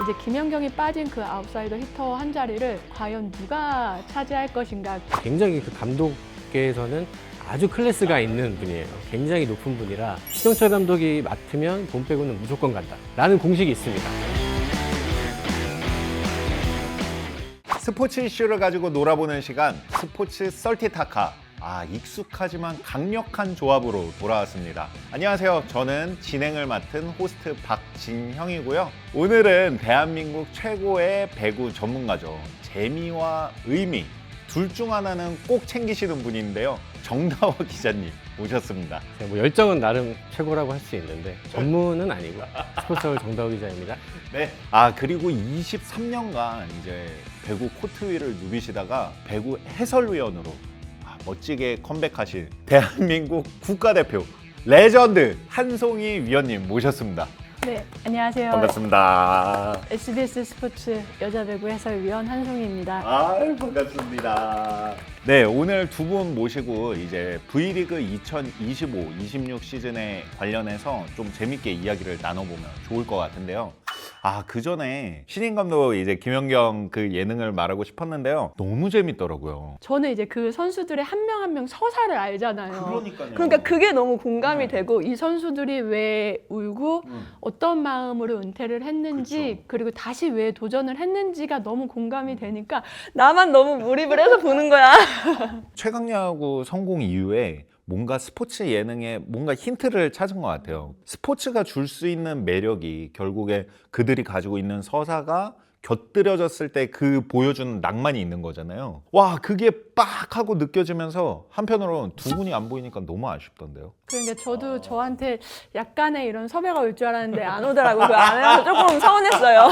이제 김연경이 빠진 그 아웃사이더 히터 한 자리를 과연 누가 차지할 것인가. 굉장히 그 감독계에서는 아주 클래스가 있는 분이에요. 굉장히 높은 분이라 신영철 감독이 맡으면 본 빼고는 무조건 간다 라는 공식이 있습니다. 스포츠 이슈를 가지고 놀아보는 시간, 스포츠 썰티타카. 익숙하지만 강력한 조합으로 돌아왔습니다. 안녕하세요. 저는 진행을 맡은 호스트 박진형이고요. 오늘은 대한민국 최고의 배구 전문가죠. 재미와 의미 둘 중 하나는 꼭 챙기시는 분인데요. 정다워 기자님 모셨습니다. 뭐 열정은 나름 최고라고 할 수 있는데 전문은 아니고 스포츠월 정다우 기자입니다. 네. 그리고 23년간 이제 배구 코트 위를 누비시다가 배구 해설위원으로 멋지게 컴백하신 대한민국 국가대표 레전드 한송이 위원님 모셨습니다. 네, 안녕하세요. 반갑습니다. SBS 스포츠 여자배구 해설위원 한송이입니다. 반갑습니다. 네, 오늘 두 분 모시고 이제 V리그 2025-26 시즌에 관련해서 좀 재밌게 이야기를 나눠보면 좋을 것 같은데요. 그 전에 신인 감독 이제 김연경 그 예능을 말하고 싶었는데요. 너무 재밌더라고요. 저는 이제 그 선수들의 한 명 한 명 서사를 알잖아요. 그러니까요. 그러니까 그게 너무 공감이 되고 이 선수들이 왜 울고 어떤 마음으로 은퇴를 했는지 그쵸. 그리고 다시 왜 도전을 했는지가 너무 공감이 되니까 나만 너무 몰입을 해서 보는 거야. 최강야구 성공 이후에 뭔가 스포츠 예능에 뭔가 힌트를 찾은 것 같아요. 스포츠가 줄 수 있는 매력이 결국에 그들이 가지고 있는 서사가 곁들여졌을 때 그 보여주는 낭만이 있는 거잖아요. 와, 그게 빡 하고 느껴지면서 한편으로는 두 분이 안 보이니까 너무 아쉽던데요. 그러니까 저도 저한테 약간의 이런 섭외가 올 줄 알았는데 안 오더라고요. 그 안 해서 조금 서운했어요.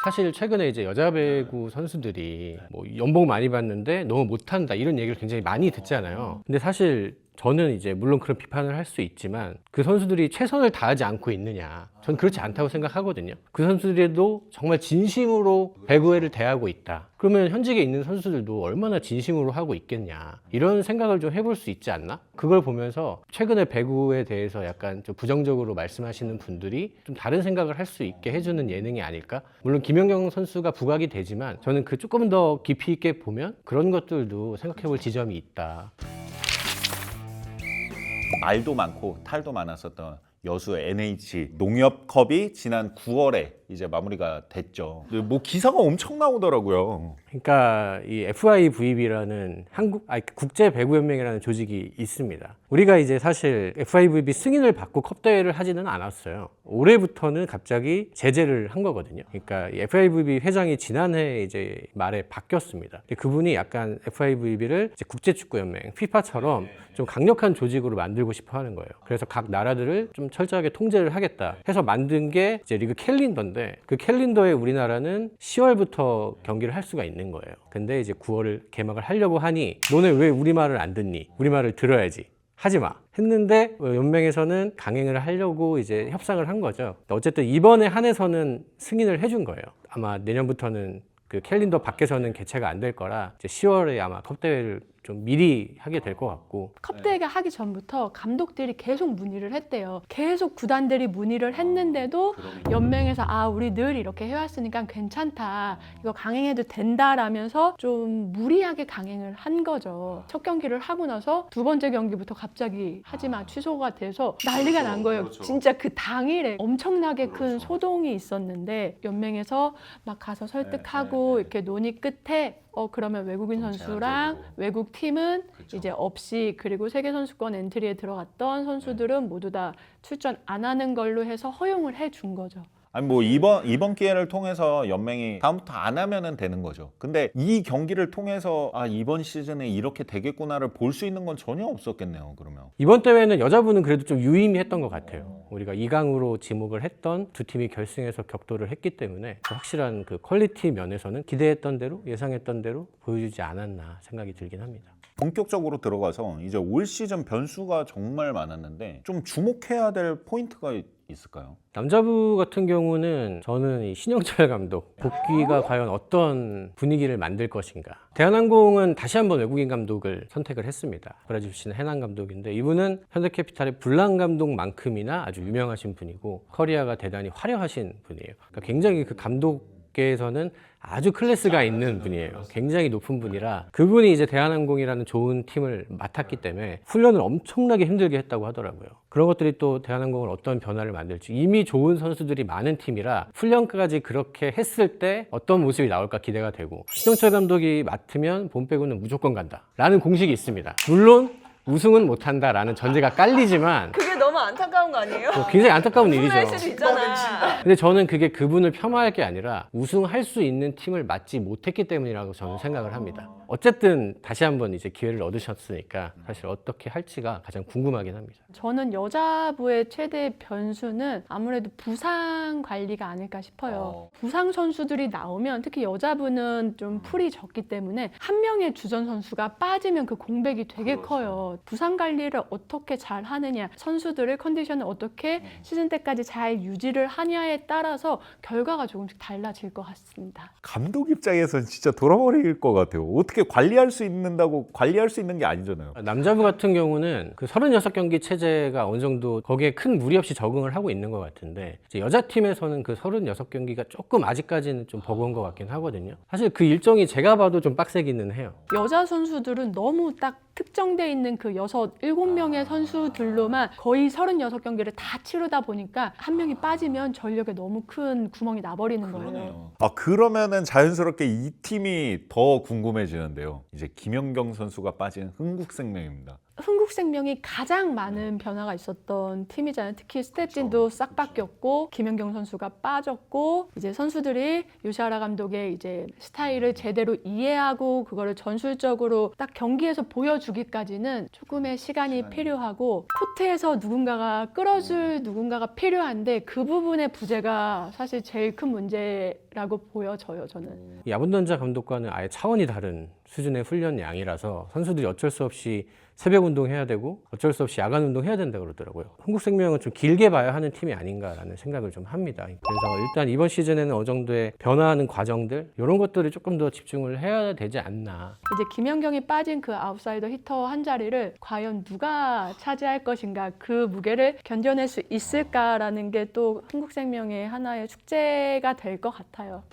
사실 최근에 이제 여자 배구 선수들이 뭐 연봉 많이 받는데 너무 못한다 이런 얘기를 굉장히 많이 듣잖아요. 근데 사실 저는 이제 물론 그런 비판을 할 수 있지만 그 선수들이 최선을 다하지 않고 있느냐, 전 그렇지 않다고 생각하거든요. 그 선수들도 정말 진심으로 배구회를 대하고 있다. 그러면 현직에 있는 선수들도 얼마나 진심으로 하고 있겠냐, 이런 생각을 좀 해볼 수 있지 않나? 그걸 보면서 최근에 배구에 대해서 약간 좀 부정적으로 말씀하시는 분들이 좀 다른 생각을 할 수 있게 해주는 예능이 아닐까? 물론 김연경 선수가 부각이 되지만 저는 그 조금 더 깊이 있게 보면 그런 것들도 생각해볼 지점이 있다. 말도 많고 탈도 많았었던 여수 NH 농협컵이 지난 9월에 이제 마무리가 됐죠. 뭐 기사가 엄청 나오더라고요. 그러니까 이 FIVB라는 국제 배구 연맹이라는 조직이 있습니다. 우리가 이제 사실 FIVB 승인을 받고 컵 대회를 하지는 않았어요. 올해부터는 갑자기 제재를 한 거거든요. 그러니까 이 FIVB 회장이 지난해 이제 말에 바뀌었습니다. 그분이 약간 FIVB를 국제 축구 연맹 FIFA처럼 좀 강력한 조직으로 만들고 싶어 하는 거예요. 그래서 각 나라들을 좀 철저하게 통제를 하겠다 해서 만든 게 이제 리그 캘린더인데, 그 캘린더에 우리나라는 10월부터 경기를 할 수가 있는 거예요. 근데 이제 9월을 개막을 하려고 하니 너네 왜 우리 말을 안 듣니? 우리 말을 들어야지. 하지 마. 했는데 연맹에서는 강행을 하려고 이제 협상을 한 거죠. 어쨌든 이번에 한해서는 승인을 해준 거예요. 아마 내년부터는 그 캘린더 밖에서는 개최가 안 될 거라 이제 10월에 아마 컵 대회를 좀 미리 하게 될 것 같고. 컵대회가 하기 전부터 감독들이 계속 문의를 했대요. 계속 구단들이 문의를 했는데도 연맹에서 우리 늘 이렇게 해왔으니까 괜찮다, 이거 강행해도 된다라면서 좀 무리하게 강행을 한 거죠. 첫 경기를 하고 나서 두 번째 경기부터 갑자기 하지마 취소가 돼서 난리가 난 거예요. 진짜 그 당일에 엄청나게 큰 소동이 있었는데 연맹에서 막 가서 설득하고 이렇게 논의 끝에 그러면 외국인 선수랑 외국 팀은 이제 없이, 그리고 세계선수권 엔트리에 들어갔던 선수들은 모두 다 출전 안 하는 걸로 해서 허용을 해준 거죠. 아니 뭐 이번 기회를 통해서 연맹이 다음부터 안 하면은 되는 거죠. 근데 이 경기를 통해서 이번 시즌에 이렇게 되겠구나를 볼 수 있는 건 전혀 없었겠네요. 그러면 이번 대회는 여자분은 그래도 좀 유의미했던 것 같아요. 우리가 2강으로 지목을 했던 두 팀이 결승에서 격돌을 했기 때문에 확실한 그 퀄리티 면에서는 기대했던 대로, 예상했던 대로 보여주지 않았나 생각이 들긴 합니다. 본격적으로 들어가서 이제 올 시즌 변수가 정말 많았는데 좀 주목해야 될 포인트가 있을까요? 남자부 같은 경우는 저는 이 신영철 감독 복귀가 과연 어떤 분위기를 만들 것인가. 대한항공은 다시 한번 외국인 감독을 선택을 했습니다. 브라질 출신 해낭 감독인데 이분은 현대캐피탈의 불란 감독만큼이나 아주 유명하신 분이고 커리어가 대단히 화려하신 분이에요. 그러니까 굉장히 그 감독계에서는 아주 클래스가 있는 분이에요. 굉장히 높은 분이라 그분이 이제 대한항공이라는 좋은 팀을 맡았기 때문에 훈련을 엄청나게 힘들게 했다고 하더라고요. 그런 것들이 또 대한항공을 어떤 변화를 만들지 이미 좋은 선수들이 많은 팀이라 훈련까지 그렇게 했을 때 어떤 모습이 나올까 기대가 되고 신영철 감독이 맡으면 봄 빼고는 무조건 간다 라는 공식이 있습니다. 물론 우승은 못한다라는 전제가 깔리지만 그게 너무 안타까운 거 아니에요? 굉장히 안타까운 일이죠. 우승할 수도 있잖아. 근데 저는 그게 그분을 폄하할 게 아니라 우승할 수 있는 팀을 맡지 못했기 때문이라고 저는 생각을 합니다. 어쨌든 다시 한번 이제 기회를 얻으셨으니까 사실 어떻게 할지가 가장 궁금하긴 합니다. 저는 여자부의 최대 변수는 아무래도 부상 관리가 아닐까 싶어요. 부상 선수들이 나오면 특히 여자부는 좀 풀이 적기 때문에 한 명의 주전 선수가 빠지면 그 공백이 되게 커요. 부상 관리를 어떻게 잘 하느냐, 선수들의 컨디션을 어떻게 시즌 때까지 잘 유지를 하냐에 따라서 결과가 조금씩 달라질 것 같습니다. 감독 입장에서는 진짜 돌아버릴 것 같아요. 어떻게 관리할 수 있는다고 관리할 수 있는 게 아니잖아요. 남자부 같은 경우는 그 36경기 체제가 어느 정도 거기에 큰 무리 없이 적응을 하고 있는 것 같은데 이제 여자팀에서는 그 36경기가 조금 아직까지는 좀 버거운 것 같긴 하거든요. 사실 그 일정이 제가 봐도 좀 빡세기는 해요. 여자 선수들은 너무 딱 특정돼 있는 그 6, 7명의 선수들로만 거의 36경기를 다 치르다 보니까 한 명이 빠지면 전력에 너무 큰 구멍이 나버리는 거예요. 그러면은 자연스럽게 이 팀이 더 궁금해지는데요. 이제 김연경 선수가 빠진 흥국생명입니다. 흥국생명이 가장 많은 변화가 있었던 팀이잖아요. 특히 스텝진도 싹 바뀌었고 김연경 선수가 빠졌고 이제 선수들이 요시하라 감독의 이제 스타일을 제대로 이해하고 그거를 전술적으로 딱 경기에서 보여주기까지는 조금의 시간이 필요하고 코트에서 누군가가 끌어줄 누군가가 필요한데 그 부분의 부재가 사실 제일 큰 문제라고 보여져요. 저는. 이 아본던자 감독과는 아예 차원이 다른 수준의 훈련 양이라서 선수들이 어쩔 수 없이 새벽 운동해야 되고 어쩔 수 없이 야간 운동해야 된다 그러더라고요. 흥국생명은 좀 길게 봐야 하는 팀이 아닌가라는 생각을 좀 합니다. 그래서 일단 이번 시즌에는 어느 정도의 변화하는 과정들 이런 것들을 조금 더 집중을 해야 되지 않나. 이제 김연경이 빠진 그 아웃사이더 히터 한 자리를 과연 누가 차지할 것인가, 그 무게를 견뎌낼 수 있을까라는 게 또 흥국생명의 하나의 숙제가 될 것 같아요.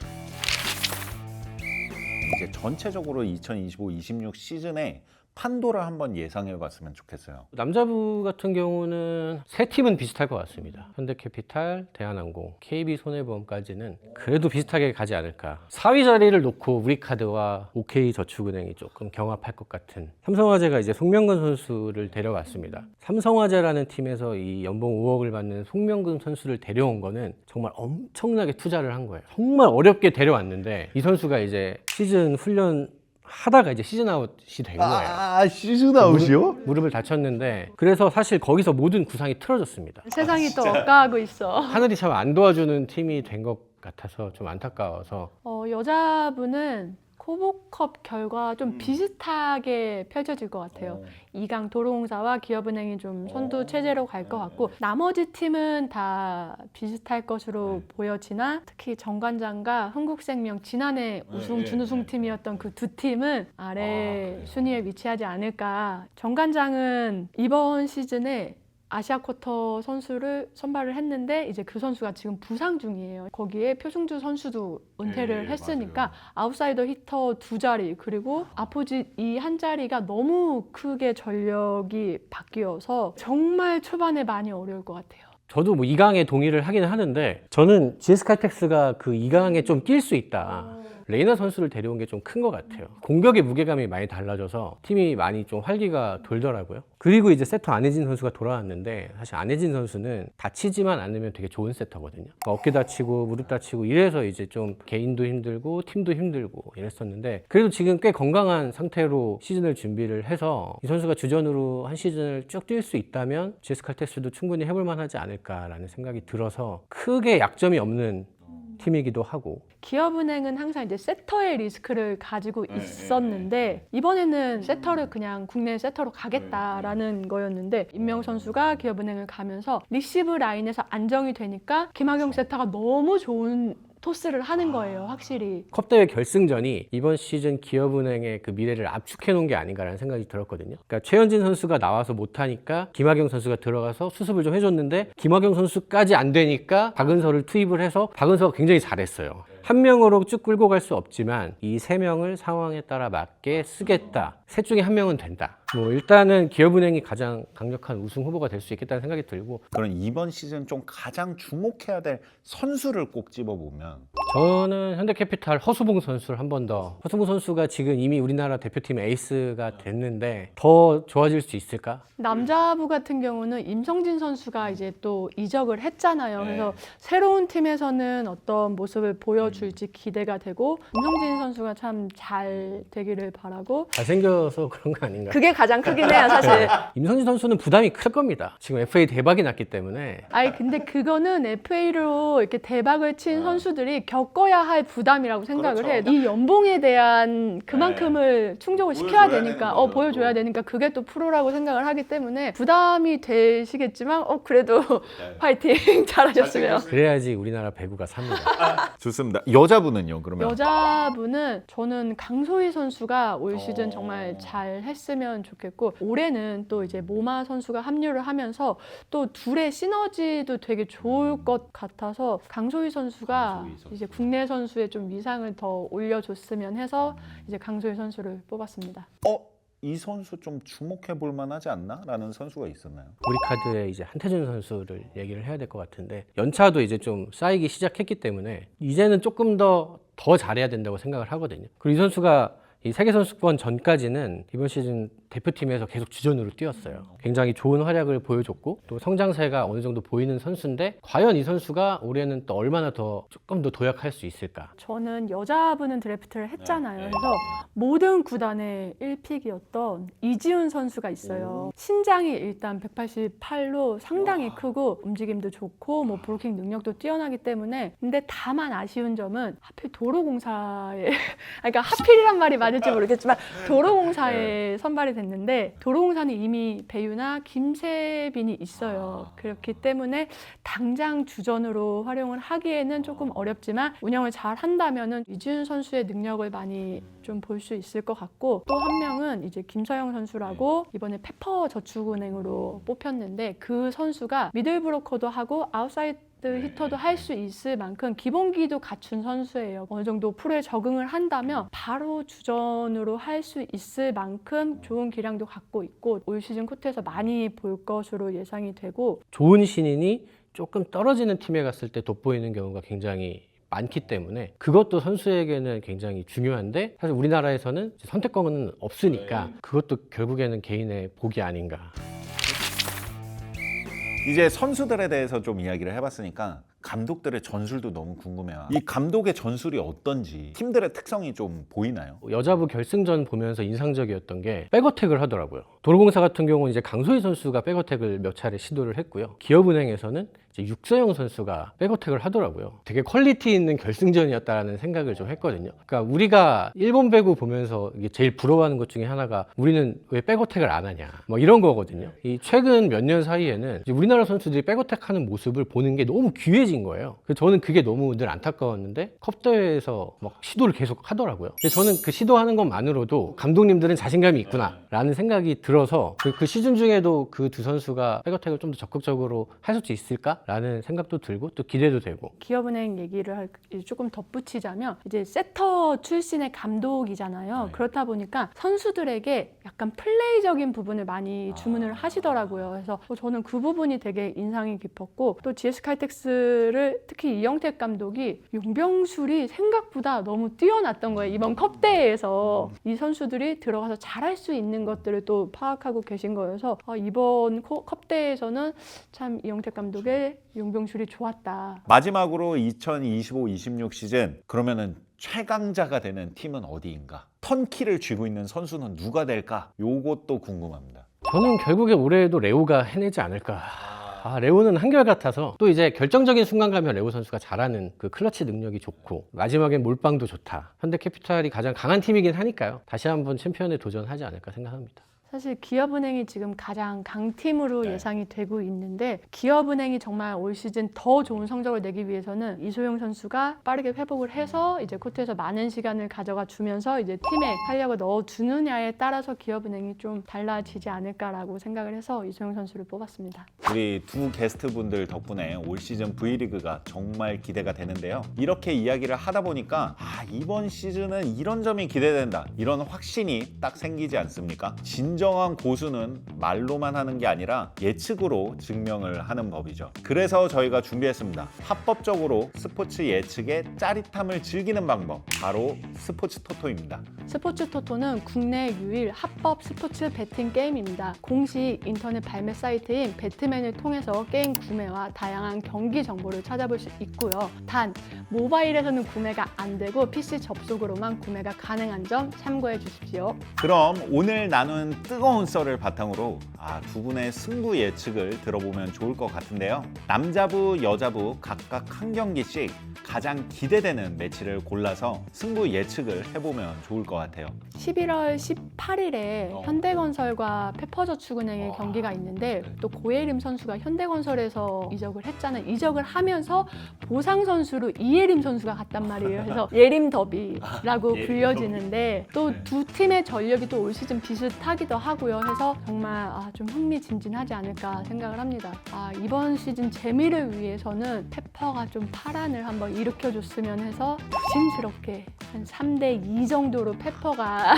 이제 전체적으로 2025-26 시즌에 판도를 한번 예상해 봤으면 좋겠어요. 남자부 같은 경우는 세 팀은 비슷할 것 같습니다. 현대캐피탈, 대한항공, KB손해보험까지는 그래도 비슷하게 가지 않을까. 4위 자리를 놓고 우리카드와 OK저축은행이 조금 경합할 것 같은. 삼성화재가 이제 송명근 선수를 데려왔습니다. 삼성화재라는 팀에서 이 연봉 5억을 받는 송명근 선수를 데려온 거는 정말 엄청나게 투자를 한 거예요. 정말 어렵게 데려왔는데 이 선수가 이제 시즌 훈련 하다가 이제 시즌 아웃이 된 거예요. 시즌 아웃이요? 무릎을 다쳤는데 그래서 사실 거기서 모든 구상이 틀어졌습니다. 세상이 또 엇가고 있어. 하늘이 참 안 도와주는 팀이 된 것 같아서 좀 안타까워서 여자분은 코보컵 결과 좀 비슷하게 펼쳐질 것 같아요. 이강 도로공사와 기업은행이 좀 선두 체제로 갈 것 같고 나머지 팀은 다 비슷할 것으로 보여지나 특히 정관장과 흥국생명 지난해 우승 준우승 팀이었던 그 두 팀은 아래 순위에 위치하지 않을까. 정관장은 이번 시즌에 아시아 쿼터 선수를 선발을 했는데 이제 그 선수가 지금 부상 중이에요. 거기에 표승주 선수도 은퇴를 했으니까 맞아요. 아웃사이더 히터 2자리 그리고 아포짓 이 한 자리가 너무 크게 전력이 바뀌어서 정말 초반에 많이 어려울 것 같아요. 저도 뭐 2강에 동의를 하긴 하는데 저는 GS칼텍스가 그 2강에 좀 낄 수 있다. 레이나 선수를 데려온 게 좀 큰 것 같아요. 공격의 무게감이 많이 달라져서 팀이 많이 좀 활기가 돌더라고요. 그리고 이제 세터 안혜진 선수가 돌아왔는데 사실 안혜진 선수는 다치지만 않으면 되게 좋은 세터거든요. 그러니까 어깨 다치고 무릎 다치고 이래서 이제 좀 개인도 힘들고 팀도 힘들고 이랬었는데 그래도 지금 꽤 건강한 상태로 시즌을 준비를 해서 이 선수가 주전으로 한 시즌을 쭉 뛸 수 있다면 GS칼텍스도 충분히 해볼 만하지 않을까라는 생각이 들어서 크게 약점이 없는 팀이기도 하고. 기업은행은 항상 이제 세터의 리스크를 가지고 있었는데 이번에는 세터를 그냥 국내 세터로 가겠다라는 거였는데 임명우 선수가 기업은행을 가면서 리시브 라인에서 안정이 되니까 김학용 세터가 너무 좋은 토스를 하는 거예요, 확실히. 컵대회 결승전이 이번 시즌 기업은행의 그 미래를 압축해 놓은 게 아닌가라는 생각이 들었거든요. 그러니까 최현진 선수가 나와서 못하니까 김학용 선수가 들어가서 수습을 좀 해줬는데 김학용 선수까지 안 되니까 박은서를 투입을 해서 박은서가 굉장히 잘했어요. 한 명으로 쭉 끌고 갈 수 없지만 이 세 명을 상황에 따라 맞게 쓰겠다. 셋 중에 한 명은 된다. 뭐 일단은 기업은행이 가장 강력한 우승 후보가 될 수 있겠다는 생각이 들고, 그럼 이번 시즌 좀 가장 주목해야 될 선수를 꼭 집어보면 저는 현대캐피탈 허수봉 선수를 한 번 더. 허수봉 선수가 지금 이미 우리나라 대표팀 에이스가 됐는데 더 좋아질 수 있을까? 남자부 같은 경우는 임성진 선수가 이제 또 이적을 했잖아요. 그래서 새로운 팀에서는 어떤 모습을 보여줄지 기대가 되고 임성진 선수가 참 잘 되기를 바라고. 잘생겨서 그런 거 아닌가? 그게 가장 크긴 해요, 사실. 임성진 선수는 부담이 클 겁니다. 지금 FA 대박이 났기 때문에. 아니 근데 그거는 FA로 이렇게 대박을 친 선수들이 겪어야 할 부담이라고 생각을 해. 이 연봉에 대한 그만큼을 충족을 시켜야 되니까, 보여줘야 되니까 그게 또 프로라고 생각을 하기 때문에 부담이 되시겠지만, 그래도 화이팅 잘하셨으면. 그래야지 우리나라 배구가 삽니다. 좋습니다. 여자분은요, 그러면? 여자분은 저는 강소희 선수가 올 시즌 정말 잘 했으면 좋겠고, 올해는 또 이제 모마 선수가 합류를 하면서 또 둘의 시너지도 되게 좋을 것 같아서 강소희 선수가 이제 국내 선수의 좀 위상을 더 올려줬으면 해서 이제 강소희 선수를 뽑았습니다. 이 선수 좀 주목해 볼 만하지 않나? 라는 선수가 있었나요? 우리 카드에 이제 한태준 선수를 얘기를 해야 될 것 같은데, 연차도 이제 좀 쌓이기 시작했기 때문에 이제는 조금 더 잘해야 된다고 생각을 하거든요. 그리고 이 선수가 이 세계선수권 전까지는 이번 시즌 대표팀에서 계속 주전으로 뛰었어요. 굉장히 좋은 활약을 보여줬고 또 성장세가 어느 정도 보이는 선수인데, 과연 이 선수가 올해는 또 얼마나 조금 더 도약할 수 있을까? 저는 여자분은 드래프트를 했잖아요. 그래서 모든 구단의 1픽이었던 이지훈 선수가 있어요. 신장이 일단 188로 상당히 크고 움직임도 좋고 뭐 브로킹 능력도 뛰어나기 때문에, 근데 다만 아쉬운 점은 하필 도로공사에 그러니까 하필이란 말이 맞을지 모르겠지만 도로공사에 선발이 됐는데, 도로공사는 이미 배유나 김세빈이 있어요. 그렇기 때문에 당장 주전으로 활용을 하기에는 조금 어렵지만 운영을 잘 한다면은 이지훈 선수의 능력을 많이 좀 볼 수 있을 것 같고, 또 한 명은 이제 김서영 선수라고 이번에 페퍼 저축은행으로 뽑혔는데, 그 선수가 미들 브로커도 하고 아웃사이드 히터도 할 수 있을 만큼 기본기도 갖춘 선수예요. 어느 정도 프로에 적응을 한다면 바로 주전으로 할 수 있을 만큼 좋은 기량도 갖고 있고 올 시즌 코트에서 많이 볼 것으로 예상이 되고, 좋은 신인이 조금 떨어지는 팀에 갔을 때 돋보이는 경우가 굉장히 많기 때문에 그것도 선수에게는 굉장히 중요한데, 사실 우리나라에서는 선택권은 없으니까 그것도 결국에는 개인의 복이 아닌가. 이제 선수들에 대해서 좀 이야기를 해봤으니까 감독들의 전술도 너무 궁금해요. 이 감독의 전술이 어떤지, 팀들의 특성이 좀 보이나요? 여자부 결승전 보면서 인상적이었던 게 백어택을 하더라고요. 도로공사 같은 경우는 이제 강소희 선수가 백어택을 몇 차례 시도를 했고요. 기업은행에서는 이제 육서영 선수가 백어택을 하더라고요. 되게 퀄리티 있는 결승전이었다라는 생각을 좀 했거든요. 그러니까 우리가 일본 배구 보면서 이게 제일 부러워하는 것 중에 하나가, 우리는 왜 백어택을 안 하냐, 뭐 이런 거거든요. 이 최근 몇 년 사이에는 이제 우리나라 선수들이 백어택하는 모습을 보는 게 너무 귀해진 거예요. 그래서 저는 그게 너무 늘 안타까웠는데 컵대회에서 막 시도를 계속 하더라고요. 근데 저는 그 시도하는 것만으로도 감독님들은 자신감이 있구나라는 생각이 들어서 그 시즌 중에도 그 두 선수가 백어택을 좀 더 적극적으로 할 수 있을까라는 생각도 들고 또 기대도 되고. 기업은행 얘기를 조금 덧붙이자면 이제 세터 출신의 감독이잖아요. 그렇다 보니까 선수들에게 약간 플레이적인 부분을 많이 주문을 하시더라고요. 그래서 저는 그 부분이 되게 인상이 깊었고, 또 GS 칼텍스를 특히 이영택 감독이 용병술이 생각보다 너무 뛰어났던 거예요. 이번 컵대회에서 이 선수들이 들어가서 잘할 수 있는 것들을 또 파악하고 계신 거여서 이번 컵대회에서는 참 이영택 감독의 용병술이 좋았다. 마지막으로 2025-26 시즌, 그러면은 최강자가 되는 팀은 어디인가? 턴키를 쥐고 있는 선수는 누가 될까? 요것도 궁금합니다. 저는 결국에 올해에도 레오가 해내지 않을까. 레오는 한결같아서 또 이제 결정적인 순간 가면 레오 선수가 잘하는 그 클러치 능력이 좋고 마지막엔 몰빵도 좋다. 현대캐피탈이 가장 강한 팀이긴 하니까요. 다시 한번 챔피언에 도전하지 않을까 생각합니다. 사실 기업은행이 지금 가장 강팀으로 네. 예상이 되고 있는데 기업은행이 정말 올 시즌 더 좋은 성적을 내기 위해서는 이소영 선수가 빠르게 회복을 해서 이제 코트에서 많은 시간을 가져가 주면서 이제 팀에 활력을 넣어주느냐에 따라서 기업은행이 좀 달라지지 않을까라고 생각을 해서 이소영 선수를 뽑았습니다. 우리 두 게스트분들 덕분에 올 시즌 V리그가 정말 기대가 되는데요. 이렇게 이야기를 하다 보니까 이번 시즌은 이런 점이 기대된다. 이런 확신이 딱 생기지 않습니까? 진정한 고수는 말로만 하는 게 아니라 예측으로 증명을 하는 법이죠. 그래서 저희가 준비했습니다. 합법적으로 스포츠 예측의 짜릿함을 즐기는 방법, 바로 스포츠 토토입니다. 스포츠 토토는 국내 유일 합법 스포츠 베팅 게임입니다. 공식 인터넷 발매 사이트인 배트맨을 통해서 게임 구매와 다양한 경기 정보를 찾아볼 수 있고요. 단, 모바일에서는 구매가 안 되고 PC 접속으로만 구매가 가능한 점 참고해 주십시오. 그럼 오늘 나눈 뜨거운 썰을 바탕으로 두 분의 승부 예측을 들어보면 좋을 것 같은데요. 남자부, 여자부 각각 한 경기씩 가장 기대되는 매치를 골라서 승부 예측을 해보면 좋을 것 같아요. 11월 18일에 현대건설과 페퍼저축은행의 경기가 있는데 또 고예림 선수가 현대건설에서 이적을 했잖아요. 이적을 하면서 보상 선수로 이예림 선수가 갔단 말이에요. 그래서 예림 더비라고 불려지는데 또 두 팀의 전력이 또 올 시즌 비슷하기도 하고요. 해서 정말 좀 흥미진진하지 않을까 생각을 합니다. 이번 시즌 재미를 위해서는 페퍼가 좀 파란을 한번 일으켜줬으면 해서 조심스럽게 한 3대2 정도로 페퍼가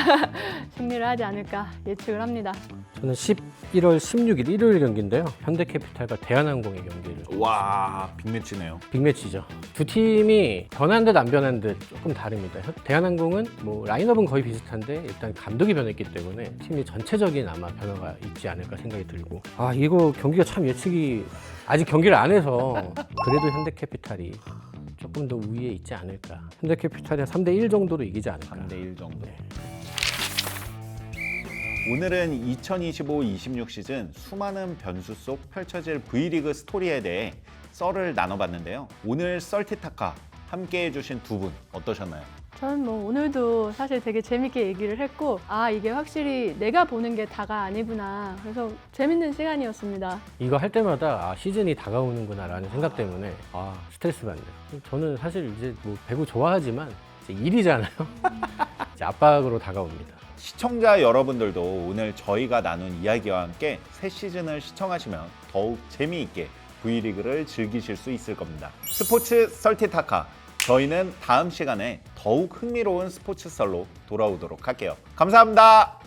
승리를 하지 않을까 예측을 합니다. 저는 11월 16일 일요일 경기인데요. 현대캐피탈과 대한항공의 경기를. 와, 빅매치네요. 빅매치죠. 두 팀이 변한 듯 안 변한 듯 조금 다릅니다. 대한항공은 뭐 라인업은 거의 비슷한데 일단 감독이 변했기 때문에 팀이 전체적인 아마 변화가 있지 않을까 생각이 들고 이거 경기가 참 예측이 아직 경기를 안 해서 그래도 현대캐피탈이 조금 더 우위에 있지 않을까. 현대캐피탈이 한 3대1 정도로 이기지 않을까. 3대1 정도. 네. 오늘은 2025-26 시즌 수많은 변수 속 펼쳐질 V리그 스토리에 대해 썰을 나눠봤는데요. 오늘 썰티타카 함께 해주신 두 분 어떠셨나요? 저는 뭐 오늘도 사실 되게 재밌게 얘기를 했고 이게 확실히 내가 보는 게 다가 아니구나. 그래서 재밌는 시간이었습니다. 이거 할 때마다 시즌이 다가오는구나 라는 생각 때문에 스트레스 받네요. 저는 사실 이제 뭐 배구 좋아하지만 이제 일이잖아요. 이제 압박으로 다가옵니다. 시청자 여러분들도 오늘 저희가 나눈 이야기와 함께 새 시즌을 시청하시면 더욱 재미있게 V리그를 즐기실 수 있을 겁니다. 스포츠 썰티타카, 저희는 다음 시간에 더욱 흥미로운 스포츠 썰로 돌아오도록 할게요. 감사합니다.